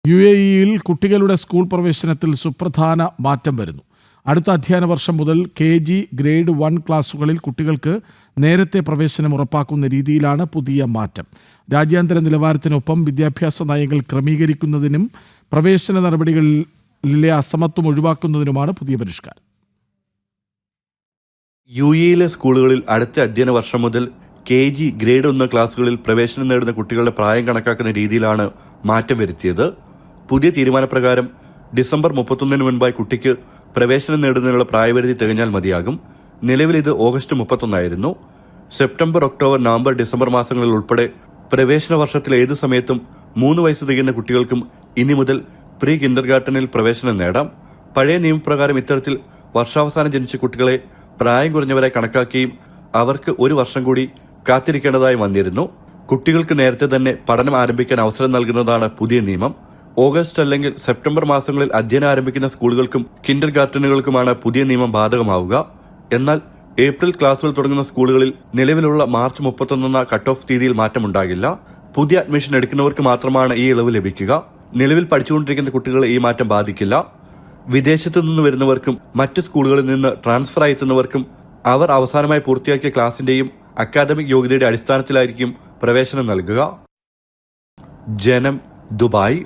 UAE-യിൽ കുട്ടികളുടെ സ്കൂൾ പ്രവേശനത്തിൽ സുപ്രധാന മാറ്റം വരുന്നു. അടുത്ത അധ്യയന വർഷം മുതൽ KG ഗ്രേഡ് 1 ക്ലാസുകളിൽ കുട്ടികൾക്ക് നേരത്തെ പ്രവേശനം ഉറപ്പാക്കുന്ന രീതിയിലാണ് പുതിയ മാറ്റം. രാജ്യാന്തര നിലവാരത്തിനൊപ്പം വിദ്യാഭ്യാസ നയങ്ങൾ ക്രമീകരിക്കുന്നതിനും പ്രവേശന നടപടികളിലെ അസമത്വം ഒഴിവാക്കുന്നതിനുമാണ് പുതിയ പരിഷ്കാരം. UAE-യിലെ സ്കൂളുകളിൽ അടുത്ത അധ്യയന വർഷം മുതൽ KG ഗ്രേഡ് 1 ക്ലാസുകളിൽ പ്രവേശനം നേടുന്ന കുട്ടികളുടെ പ്രായം കണക്കാക്കുന്ന രീതിയിലാണ് മാറ്റം വരുത്തിയത്. പുതിയ തീരുമാനപ്രകാരം ഡിസംബർ 31 മുൻപായി കുട്ടിക്ക് പ്രവേശനം നേടുന്നതിനുള്ള പ്രായപരിധി തികഞ്ഞാൽ മതിയാകും. നിലവിൽ ഇത് ഓഗസ്റ്റ് 31 ആയിരുന്നു. സെപ്റ്റംബർ, ഒക്ടോബർ, നവംബർ, ഡിസംബർ മാസങ്ങളിൽ ഉൾപ്പെടെ പ്രവേശന വർഷത്തിൽ ഏതു സമയത്തും 3 വയസ്സ് തികയുന്ന കുട്ടികൾക്കും ഇനി മുതൽ പ്രീ കിൻഡർഗാർട്ടനിൽ പ്രവേശനം നേടാം. പഴയ നിയമപ്രകാരം ഇത്തരത്തിൽ വർഷാവസാനം ജനിച്ച കുട്ടികളെ പ്രായം കുറഞ്ഞവരായി കണക്കാക്കുകയും അവർക്ക് ഒരു വർഷം കൂടി കാത്തിരിക്കേണ്ടതായി വന്നിരുന്നു. കുട്ടികൾക്ക് നേരത്തെ തന്നെ പഠനം ആരംഭിക്കാൻ അവസരം നൽകുന്നതാണ് പുതിയ നിയമം. ഓഗസ്റ്റ് അല്ലെങ്കിൽ സെപ്റ്റംബർ മാസങ്ങളിൽ അധ്യയനം ആരംഭിക്കുന്ന സ്കൂളുകൾക്കും കിൻഡർഗാർട്ടനുകൾക്കുമാണ് പുതിയ നിയമം ബാധകമാവുക. എന്നാൽ ഏപ്രിൽ ക്ലാസുകൾ തുടങ്ങുന്ന സ്കൂളുകളിൽ നിലവിലുള്ള മാർച്ച് 31 കട്ട് ഓഫ് തീയതിയിൽ മാറ്റമുണ്ടാകില്ല. പുതിയ അഡ്മിഷൻ എടുക്കുന്നവർക്ക് മാത്രമാണ് ഈ ഇളവ് ലഭിക്കുക. നിലവിൽ പഠിച്ചുകൊണ്ടിരിക്കുന്ന കുട്ടികളെ ഈ മാറ്റം ബാധിക്കില്ല. വിദേശത്തു നിന്ന് വരുന്നവർക്കും മറ്റ് സ്കൂളുകളിൽ നിന്ന് ട്രാൻസ്ഫർ എത്തുന്നവർക്കും അവർ അവസാനമായി പൂർത്തിയാക്കിയ ക്ലാസിന്റെയും അക്കാദമിക് യോഗ്യതയുടെ അടിസ്ഥാനത്തിലായിരിക്കും പ്രവേശനം നൽകുക. ജനം, ദുബായ്.